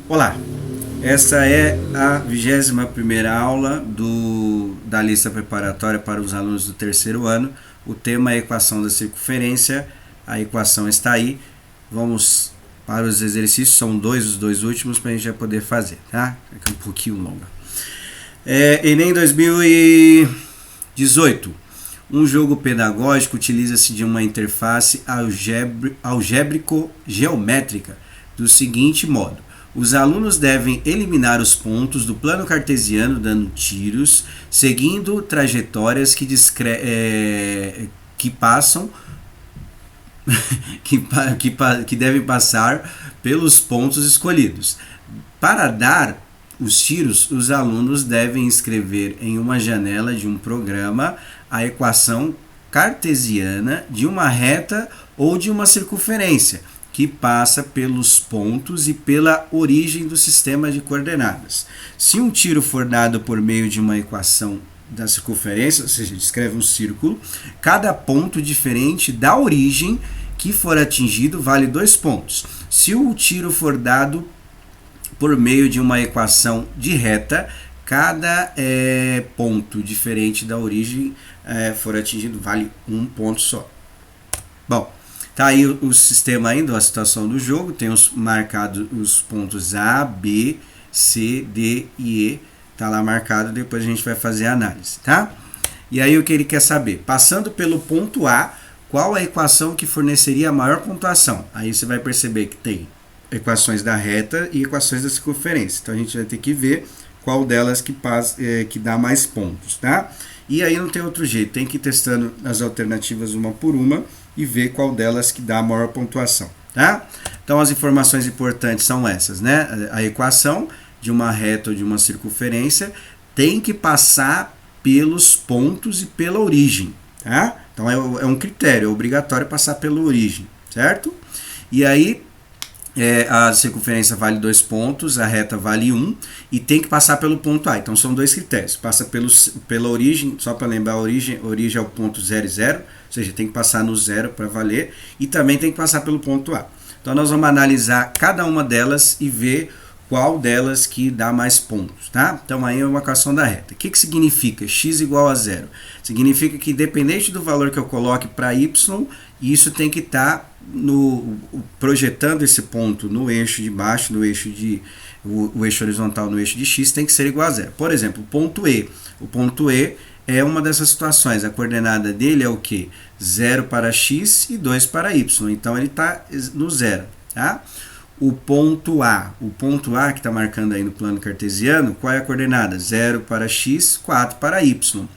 Olá, essa é a 21ª aula da lista preparatória para os alunos do terceiro ano. O tema é a equação da circunferência, a equação está aí. Vamos para os exercícios, são os dois últimos para a gente já poder fazer, tá? É um pouquinho longa. Enem 2018. Um jogo pedagógico utiliza-se de uma interface algébrico-geométrica do seguinte modo. Os alunos devem eliminar os pontos do plano cartesiano dando tiros, seguindo trajetórias que passam que devem passar pelos pontos escolhidos. Para dar os tiros, os alunos devem escrever em uma janela de um programa a equação cartesiana de uma reta ou de uma circunferência que passa pelos pontos e pela origem do sistema de coordenadas. Se um tiro for dado por meio de uma equação da circunferência, ou seja, descreve um círculo, cada ponto diferente da origem que for atingido vale 2 pontos. Se o tiro for dado por meio de uma equação de reta, cada ponto diferente da origem for atingido vale 1 ponto só. Bom, tá aí o sistema ainda, a situação do jogo, tem marcados os pontos A, B, C, D e E, tá lá marcado, depois a gente vai fazer a análise, tá? E aí o que ele quer saber? Passando pelo ponto A, qual a equação que forneceria a maior pontuação? Aí você vai perceber que tem equações da reta e equações da circunferência. Então a gente vai ter que ver qual delas que dá mais pontos, tá? E aí não tem outro jeito, tem que ir testando as alternativas uma por uma e ver qual delas que dá a maior pontuação, tá? Então as informações importantes são essas, né? A equação de uma reta ou de uma circunferência tem que passar pelos pontos e pela origem, tá? Então é um critério, é obrigatório passar pela origem, certo? E aí a circunferência vale 2 pontos, a reta vale 1 e tem que passar pelo ponto A. Então são 2 critérios. Passa pela origem, só para lembrar, a origem é o ponto 0 e 0, ou seja, tem que passar no 0 para valer, e também tem que passar pelo ponto A. Então nós vamos analisar cada uma delas e ver qual delas que dá mais pontos, tá? Então aí é uma equação da reta. O que significa x igual a 0? Significa que independente do valor que eu coloque para y, isso tem que estar projetando esse ponto no eixo de baixo, o eixo horizontal no eixo de x tem que ser igual a 0. Por exemplo, o ponto E. O ponto E é uma dessas situações. A coordenada dele é o quê? 0 para x e 2 para y. Então ele está no 0, tá? O ponto A que está marcando aí no plano cartesiano, qual é a coordenada? 0 para x, 4 para y.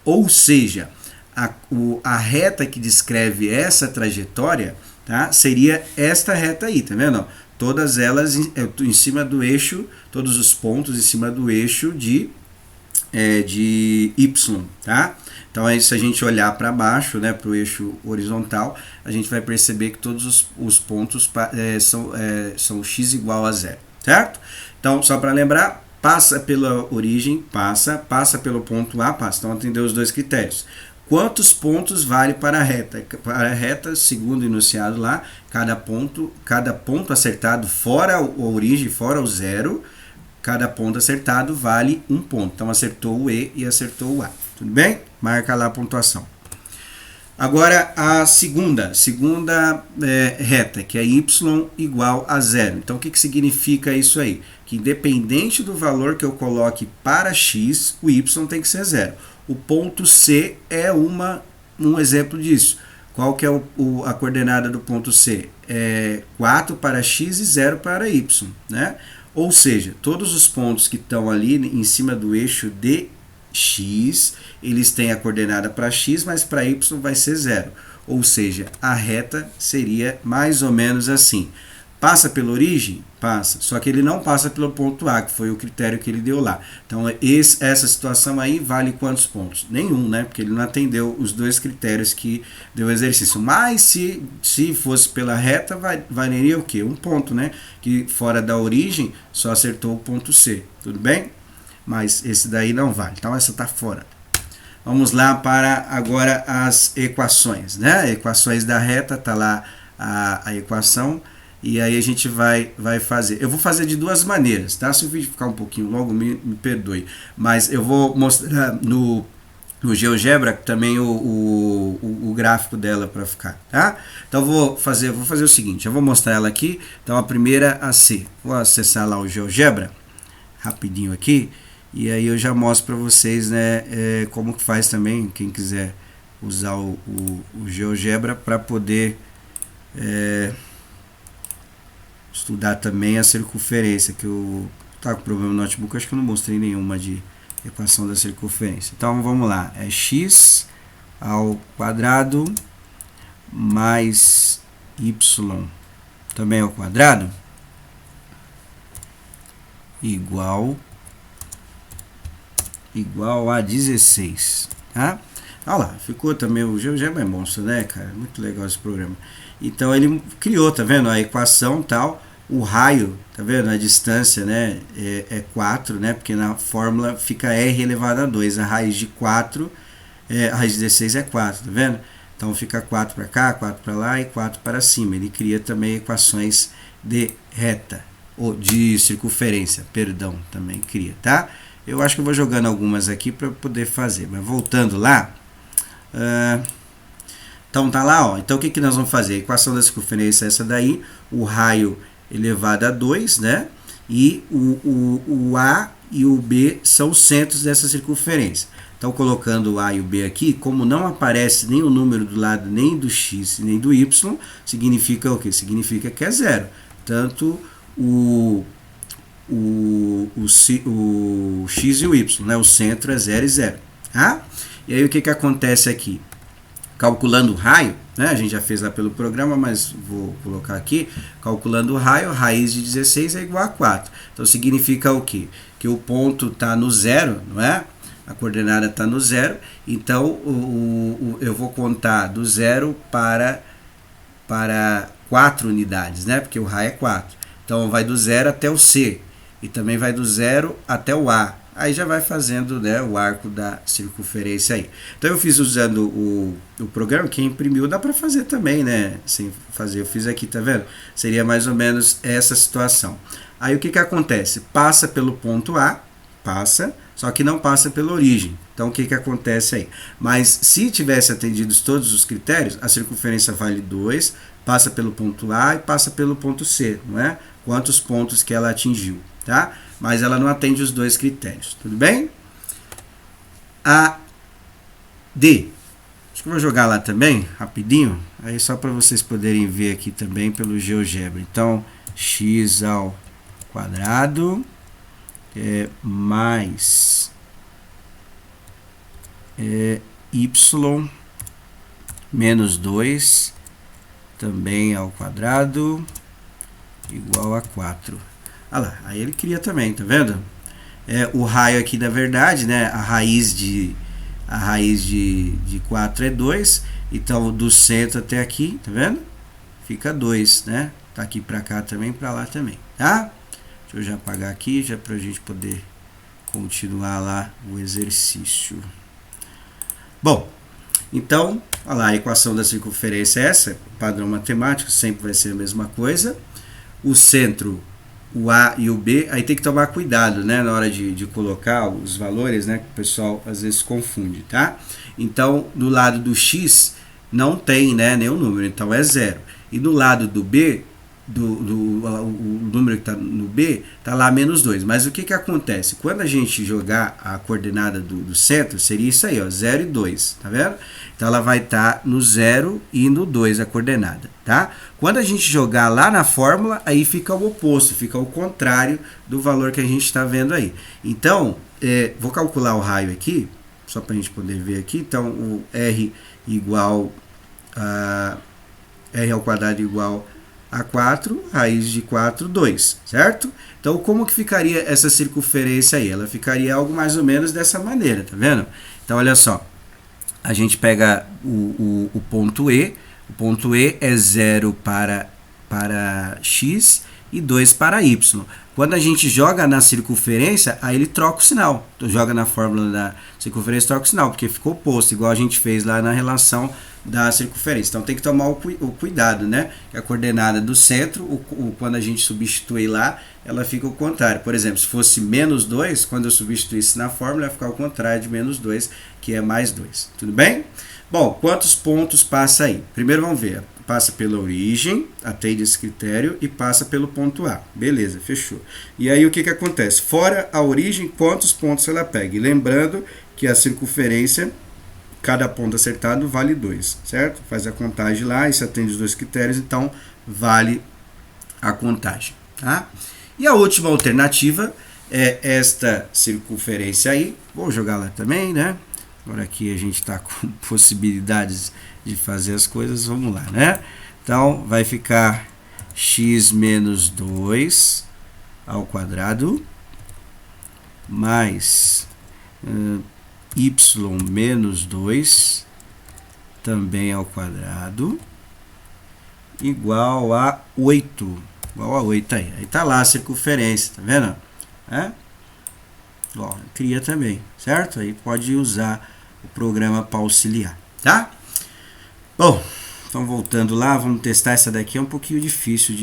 Ou seja, a reta que descreve essa trajetória, tá, seria esta reta aí, tá vendo? Todas elas em cima do eixo, todos os pontos em cima do eixo de y, tá? Então aí se a gente olhar para baixo, né, para o eixo horizontal, a gente vai perceber que todos os pontos são x igual a 0, certo? Então só para lembrar, passa pela origem, passa pelo ponto A, passa. Então atendeu os 2 critérios. Quantos pontos vale para a reta? Para a reta, segundo o enunciado lá, cada ponto acertado fora a origem, fora o 0, cada ponto acertado vale 1 ponto. Então acertou o E e acertou o A. Tudo bem? Marca lá a pontuação. Agora a segunda reta, que é y igual a 0. Então o que significa isso aí? Que independente do valor que eu coloque para x, o y tem que ser 0. O ponto C é um exemplo disso. Qual que é a coordenada do ponto C? É 4 para x e 0 para y, né? Ou seja, todos os pontos que estão ali em cima do eixo de x, eles têm a coordenada para x, mas para y vai ser 0. Ou seja, a reta seria mais ou menos assim. Passa pela origem? Passa. Só que ele não passa pelo ponto A, que foi o critério que ele deu lá. Então, essa situação aí vale quantos pontos? Nenhum, né? Porque ele não atendeu os 2 critérios que deu o exercício. Mas se fosse pela reta, valeria o quê? 1 ponto, né? Que fora da origem, só acertou o ponto C. Tudo bem? Mas esse daí não vale. Então, essa está fora. Vamos lá para agora as equações, né? Equações da reta, está lá a equação. E aí a gente vai fazer. Eu vou fazer de duas maneiras, tá? Se o vídeo ficar um pouquinho longo, me perdoe. Mas eu vou mostrar no GeoGebra também o gráfico dela para ficar, tá? Então vou fazer o seguinte, eu vou mostrar ela aqui. Então a primeira a C. Vou acessar lá o GeoGebra rapidinho aqui. E aí eu já mostro para vocês, né, como que faz também, quem quiser usar o GeoGebra para poder estudar também a circunferência, que eu tá com problema no notebook, acho que eu não mostrei nenhuma de equação da circunferência. Então vamos lá, é x ao quadrado mais y também ao quadrado igual a 16, tá? Olha lá, ficou também, o GeoGebra é monstro, né, cara? Muito legal esse programa. Então ele criou, tá vendo? A equação tal, o raio, tá vendo? A distância, né, é 4, né? Porque na fórmula fica r elevado a 2. A raiz de 4, a raiz de 16 é 4, tá vendo? Então fica 4 para cá, 4 para lá e 4 para cima. Ele cria também equações de reta, ou de circunferência, perdão, também cria, tá? Eu acho que eu vou jogando algumas aqui para poder fazer, mas voltando lá, então tá lá, ó. Então o que nós vamos fazer? A equação da circunferência é essa daí, o raio elevado a 2, né? E o A e o B são os centros dessa circunferência. Então colocando o A e o B aqui, como não aparece nem o número do lado nem do x nem do y, significa o quê? Significa que é zero. Tanto o x e o y, né? O centro é 0 e 0. Tá? E aí o que acontece aqui? Calculando o raio, né? A gente já fez lá pelo programa, mas vou colocar aqui. Calculando o raio, raiz de 16 é igual a 4. Então significa o quê? Que o ponto está no zero, não é? A coordenada está no zero. Então eu vou contar do zero para 4 unidades, né? Porque o raio é 4. Então vai do zero até o C. E também vai do zero até o A. Aí já vai fazendo, né, o arco da circunferência aí. Então eu fiz usando o programa, quem imprimiu dá para fazer também, né? Sem fazer, eu fiz aqui, tá vendo? Seria mais ou menos essa situação. Aí o que acontece? Passa pelo ponto A, passa, só que não passa pela origem. Então o que acontece aí? Mas se tivesse atendido todos os critérios, a circunferência vale 2, passa pelo ponto A e passa pelo ponto C, não é? Quantos pontos que ela atingiu, tá? Mas ela não atende os dois critérios, tudo bem? A D. Acho que eu vou jogar lá também, rapidinho, aí só para vocês poderem ver aqui também pelo GeoGebra. Então, x ao quadrado mais y menos 2 também ao quadrado igual a 4. Olha lá, aí ele cria também, tá vendo? O raio aqui, na verdade, né, a raiz de 4 é 2, então do centro até aqui, tá vendo? Fica 2, né? Tá aqui pra cá também, pra lá também, tá? Deixa eu já apagar aqui, já pra gente poder continuar lá o exercício. Bom, então, olha lá, a equação da circunferência é essa, padrão matemático, sempre vai ser a mesma coisa. O centro, o A e o B, aí tem que tomar cuidado, né, na hora de colocar os valores, né, que o pessoal às vezes confunde, tá? Então, do lado do X não tem, né, nenhum número, então é 0. E do lado do B, o número que está no B, está lá menos 2. Mas o que acontece? Quando a gente jogar a coordenada do centro, seria isso aí, ó, 0 e 2, tá vendo? Então ela vai estar no 0 e no 2 a coordenada, tá? Quando a gente jogar lá na fórmula, aí fica o oposto, fica o contrário do valor que a gente está vendo aí. Então, vou calcular o raio aqui, só para a gente poder ver aqui. Então, o R igual a R ao quadrado igual a 4, raiz de 4, 2, certo? Então, como que ficaria essa circunferência aí? Ela ficaria algo mais ou menos dessa maneira, tá vendo? Então, olha só, a gente pega o ponto E é 0 para x e 2 para y. Quando a gente joga na circunferência, aí ele troca o sinal. Então, joga na fórmula da circunferência, troca o sinal, porque ficou oposto, igual a gente fez lá na relação da circunferência. Então, tem que tomar o cuidado, né? A coordenada do centro, quando a gente substitui lá, ela fica ao contrário. Por exemplo, se fosse menos 2, quando eu substituísse na fórmula, ia ficar ao contrário de menos 2, que é mais 2. Tudo bem? Bom, quantos pontos passa aí? Primeiro vamos ver. Passa pela origem, atende esse critério, e passa pelo ponto A. Beleza, fechou. E aí o que acontece? Fora a origem, quantos pontos ela pega? E lembrando que a circunferência, cada ponto acertado vale 2, certo? Faz a contagem lá, isso atende os dois critérios, então vale a contagem, tá? E a última alternativa é esta circunferência aí. Vou jogar lá também, né? Agora aqui a gente está com possibilidades de fazer as coisas, vamos lá, né? Então, vai ficar x menos 2 ao quadrado mais y menos 2 também ao quadrado igual a 8. Igual a 8 aí. Aí tá lá a circunferência, tá vendo? Ó, cria também, certo? Aí pode usar o programa para auxiliar, tá? Bom, então voltando lá, vamos testar essa daqui, é um pouquinho difícil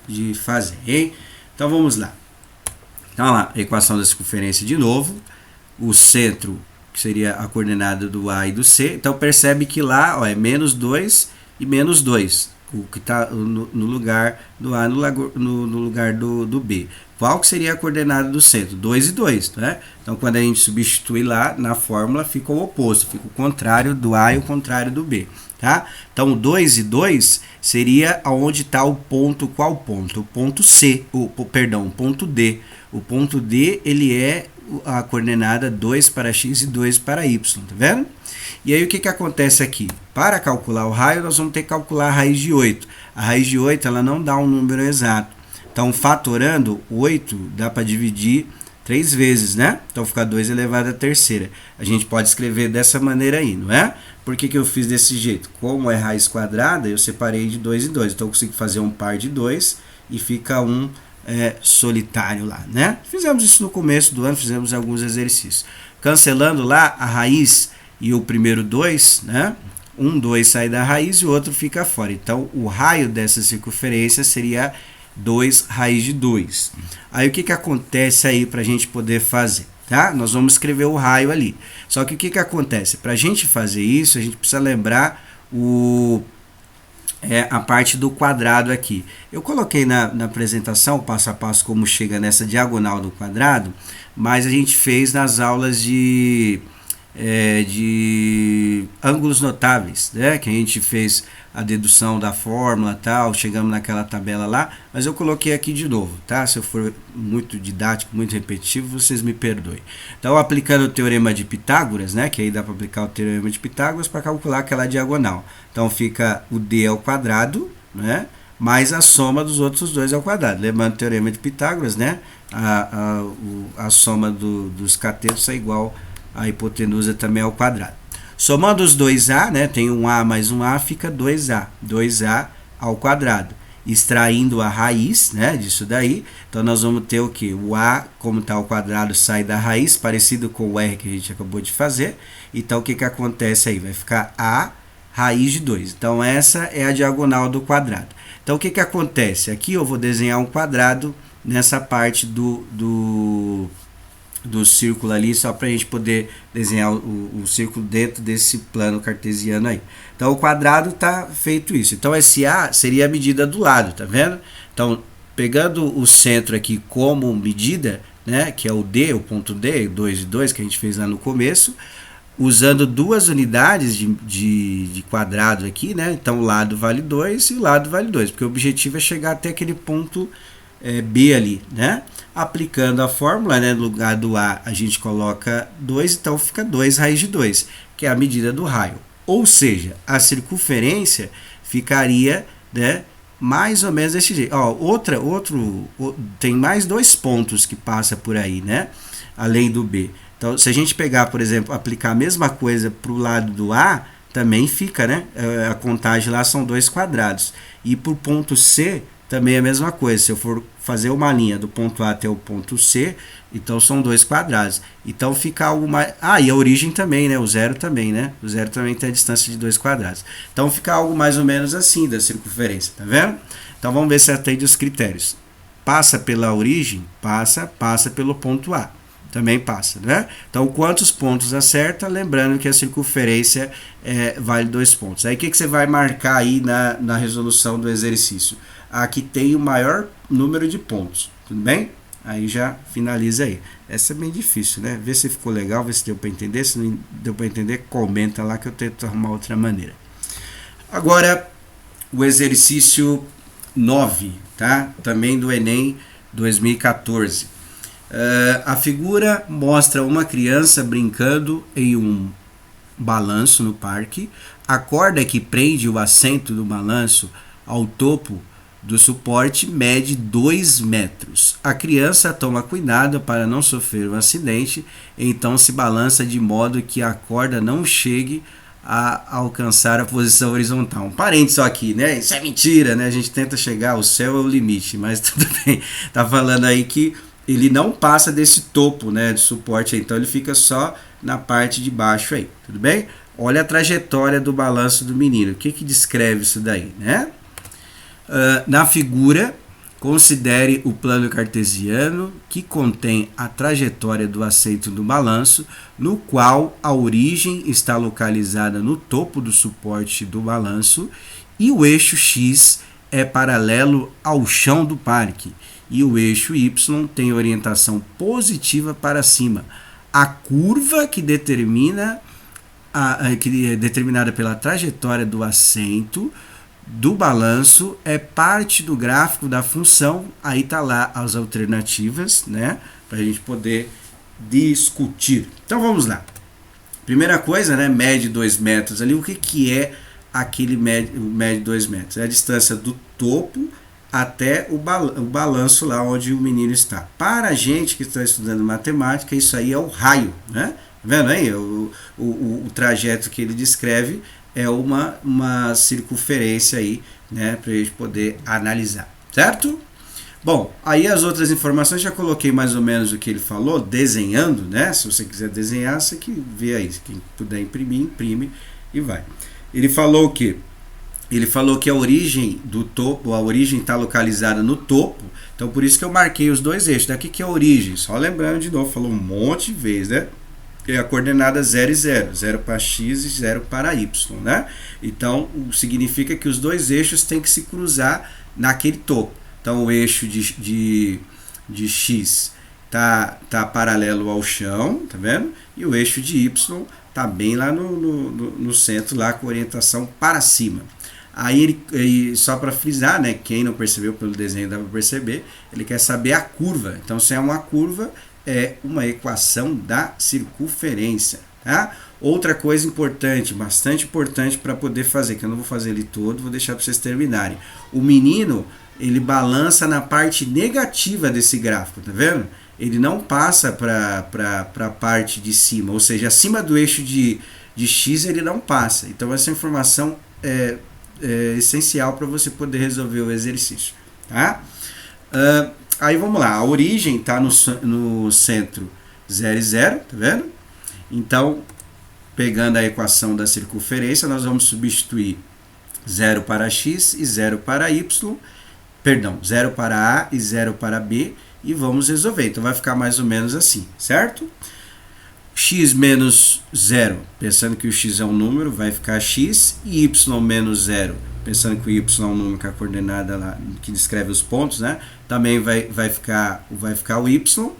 de fazer, hein? Então vamos lá. Então lá, a equação da circunferência de novo, o centro, que seria a coordenada do A e do C, então percebe que lá, ó, é menos 2 e menos 2, o que está no lugar do A, no lugar do B. Qual que seria a coordenada do centro? 2 e 2, né? Então, quando a gente substitui lá na fórmula, fica o oposto, fica o contrário do A e o contrário do B, tá? Então, 2 e 2 seria onde está o ponto, qual ponto? O ponto C, o ponto D. O ponto D, ele é a coordenada 2 para x e 2 para y, tá vendo? E aí, o que acontece aqui? Para calcular o raio, nós vamos ter que calcular a raiz de 8. A raiz de 8, ela não dá um número exato. Então, fatorando 8, dá para dividir 3 vezes, né? Então, fica 2 elevado à terceira. A gente pode escrever dessa maneira aí, não é? Por que eu fiz desse jeito? Como é raiz quadrada, eu separei de 2 em 2. Então, eu consigo fazer um par de 2 e fica um solitário lá, né? Fizemos isso no começo do ano, fizemos alguns exercícios. Cancelando lá a raiz e o primeiro 2, né? 2 sai da raiz e o outro fica fora. Então, o raio dessa circunferência seria 2 raiz de 2. Aí o que acontece aí para a gente poder fazer? Tá? Nós vamos escrever o raio ali. Só que o que acontece? Para a gente fazer isso, a gente precisa lembrar a parte do quadrado aqui. Eu coloquei na apresentação o passo a passo como chega nessa diagonal do quadrado, mas a gente fez nas aulas de ângulos notáveis, né? Que a gente fez a dedução da fórmula tal, chegamos naquela tabela lá, mas eu coloquei aqui de novo, tá? Se eu for muito didático, muito repetitivo, vocês me perdoem. Então, aplicando o teorema de Pitágoras, né? Que aí dá para aplicar o teorema de Pitágoras para calcular aquela diagonal. Então, fica o d ao quadrado, né? Mais a soma dos outros dois ao quadrado. Lembrando o teorema de Pitágoras, né? A soma dos catetos é igual a hipotenusa também ao quadrado. Somando os 2a, né, tem um a mais um a, fica 2a. 2a ao quadrado. Extraindo a raiz, né, disso daí, então nós vamos ter o que? O a, como está ao quadrado, sai da raiz, parecido com o r que a gente acabou de fazer. Então, o que acontece aí? Vai ficar a raiz de 2. Então, essa é a diagonal do quadrado. Então, o que acontece? Aqui eu vou desenhar um quadrado nessa parte do círculo ali, só para a gente poder desenhar o círculo dentro desse plano cartesiano aí. Então, o quadrado está feito isso. Então, esse A seria a medida do lado, tá vendo? Então, pegando o centro aqui como medida, né, que é o D, o ponto D, 2 e 2, que a gente fez lá no começo, usando duas unidades de quadrado aqui, né? Então, o lado vale 2 e o lado vale 2, porque o objetivo é chegar até aquele ponto B ali, né? Aplicando a fórmula, né, no lugar do A, a gente coloca 2, então fica 2 raiz de 2, que é a medida do raio. Ou seja, a circunferência ficaria, né, mais ou menos desse jeito. Ó, tem mais 2 pontos que passa por aí, né? Além do B. Então, se a gente pegar, por exemplo, aplicar a mesma coisa para o lado do A, também fica, né? A contagem lá são 2 quadrados. E para o ponto C, também é a mesma coisa. Se eu for fazer uma linha do ponto A até o ponto C, então são 2 quadrados. Então fica algo mais... Ah, e a origem também, né? O zero também, né? O zero também tem a distância de 2 quadrados. Então fica algo mais ou menos assim da circunferência, tá vendo? Então vamos ver se atende os critérios. Passa pela origem? Passa pelo ponto A. Também passa, né? Então, quantos pontos acerta? Lembrando que a circunferência vale 2 pontos. Aí, o que você vai marcar aí na resolução do exercício? Aqui tem o maior número de pontos, tudo bem? Aí já finaliza aí. Essa é bem difícil, né? Vê se ficou legal, vê se deu para entender. Se não deu para entender, comenta lá que eu tento arrumar outra maneira. Agora, o exercício 9, tá? Também do Enem 2014. A figura mostra uma criança brincando em um balanço no parque. A corda que prende o assento do balanço ao topo do suporte mede 2 metros. A criança toma cuidado para não sofrer um acidente, então se balança de modo que a corda não chegue a alcançar a posição horizontal. Um parênteses aqui, né? Isso é mentira, né? A gente tenta chegar, o céu é o limite, mas tudo bem. Tá falando aí que ele não passa desse topo, né, de suporte aí, então ele fica só na parte de baixo aí, tudo bem? Olha a trajetória do balanço do menino, o que descreve isso daí, né? Na figura, considere o plano cartesiano que contém a trajetória do assento do balanço, no qual a origem está localizada no topo do suporte do balanço e o eixo X é paralelo ao chão do parque e o eixo Y tem orientação positiva para cima. A curva que determina que é determinada pela trajetória do assento do balanço é parte do gráfico da função. Aí tá lá as alternativas, né, para a gente poder discutir. Então vamos lá. Primeira coisa, né, mede 2 metros ali. O que é aquele mede 2 metros? É a distância do topo até o balanço lá onde o menino está. Para a gente que está estudando matemática, isso aí é o raio, né? Tá vendo aí? O trajeto que ele descreve é uma circunferência aí, né? Para a gente poder analisar, certo? Bom, aí as outras informações já coloquei mais ou menos o que ele falou, desenhando, né? Se você quiser desenhar, você que vê aí. Quem puder imprimir, imprime e vai. Ele falou o quê? Ele falou que a origem do topo, a origem está localizada no topo, então por isso que eu marquei os 2 eixos. Daqui que é a origem, só lembrando de novo, falou um monte de vezes, né? É a coordenada 0 e 0, 0 para x e 0 para y, né? Então significa que os 2 eixos têm que se cruzar naquele topo. Então o eixo de x tá paralelo ao chão, tá vendo? E o eixo de y tá bem lá no centro, lá com orientação para cima. Aí ele só para frisar, né, quem não percebeu pelo desenho dá para perceber, ele quer saber a curva. Então se é uma curva, é uma equação da circunferência, tá? Outra coisa importante, bastante importante para poder fazer, que eu não vou fazer ele todo, vou deixar para vocês terminarem. O menino, ele balança na parte negativa desse gráfico, tá vendo? Ele não passa para a parte de cima, ou seja, acima do eixo de x ele não passa. Então essa informação é essencial para você poder resolver o exercício, tá? Aí vamos lá, a origem está no centro 0 e 0, tá vendo? Então, pegando a equação da circunferência, nós vamos substituir 0 para x e 0 para y, perdão, 0 para a e 0 para b, e vamos resolver. Então vai ficar mais ou menos assim, certo? X menos 0, pensando que o x é um número, vai ficar x, e y menos 0, pensando que o y é um número com a coordenada lá, que descreve os pontos, né? Também vai ficar o y,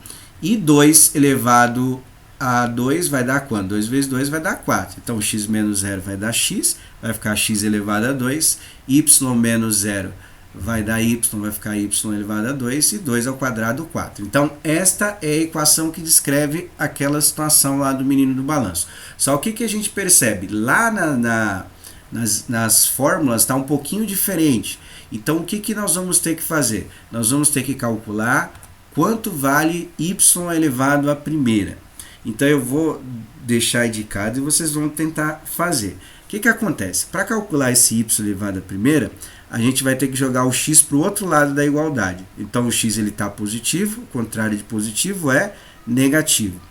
e 2 elevado a 2 vai dar quanto? 2 vezes 2 vai dar 4. Então, x menos 0 vai dar x, vai ficar x elevado a 2, y menos 0 vai dar y, vai ficar y elevado a 2, e 2 ao quadrado, 4. Então, esta é a equação que descreve aquela situação lá do menino do balanço. Só o que a gente percebe? Lá nas fórmulas está um pouquinho diferente. Então, o que nós vamos ter que fazer? Nós vamos ter que calcular quanto vale y elevado à primeira. Então, eu vou deixar indicado e vocês vão tentar fazer. que acontece? Para calcular esse y elevado à primeira, a gente vai ter que jogar o x para o outro lado da igualdade. Então o x está positivo, o contrário de positivo é negativo.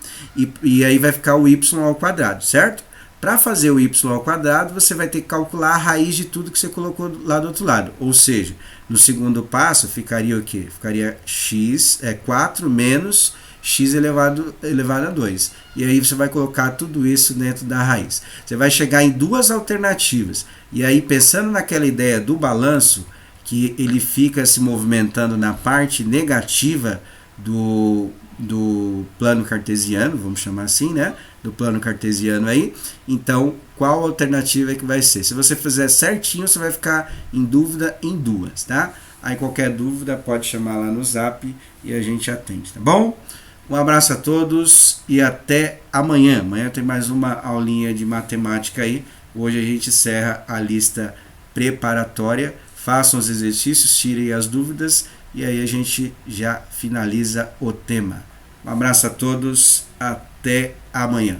E aí vai ficar o y ao quadrado, certo? Para fazer o y ao quadrado, você vai ter que calcular a raiz de tudo que você colocou lá do outro lado. Ou seja, no segundo passo ficaria o quê? Ficaria x 4 menos x elevado a 2. E aí você vai colocar tudo isso dentro da raiz. Você vai chegar em duas alternativas. E aí, pensando naquela ideia do balanço, que ele fica se movimentando na parte negativa do plano cartesiano, vamos chamar assim, né? Do plano cartesiano aí. Então, qual alternativa é que vai ser? Se você fizer certinho, você vai ficar em dúvida em duas, tá? Aí qualquer dúvida pode chamar lá no Zap e a gente atende, tá bom? Um abraço a todos e até amanhã. Amanhã tem mais uma aulinha de matemática aí. Hoje a gente encerra a lista preparatória. Façam os exercícios, tirem as dúvidas e aí a gente já finaliza o tema. Um abraço a todos, até amanhã.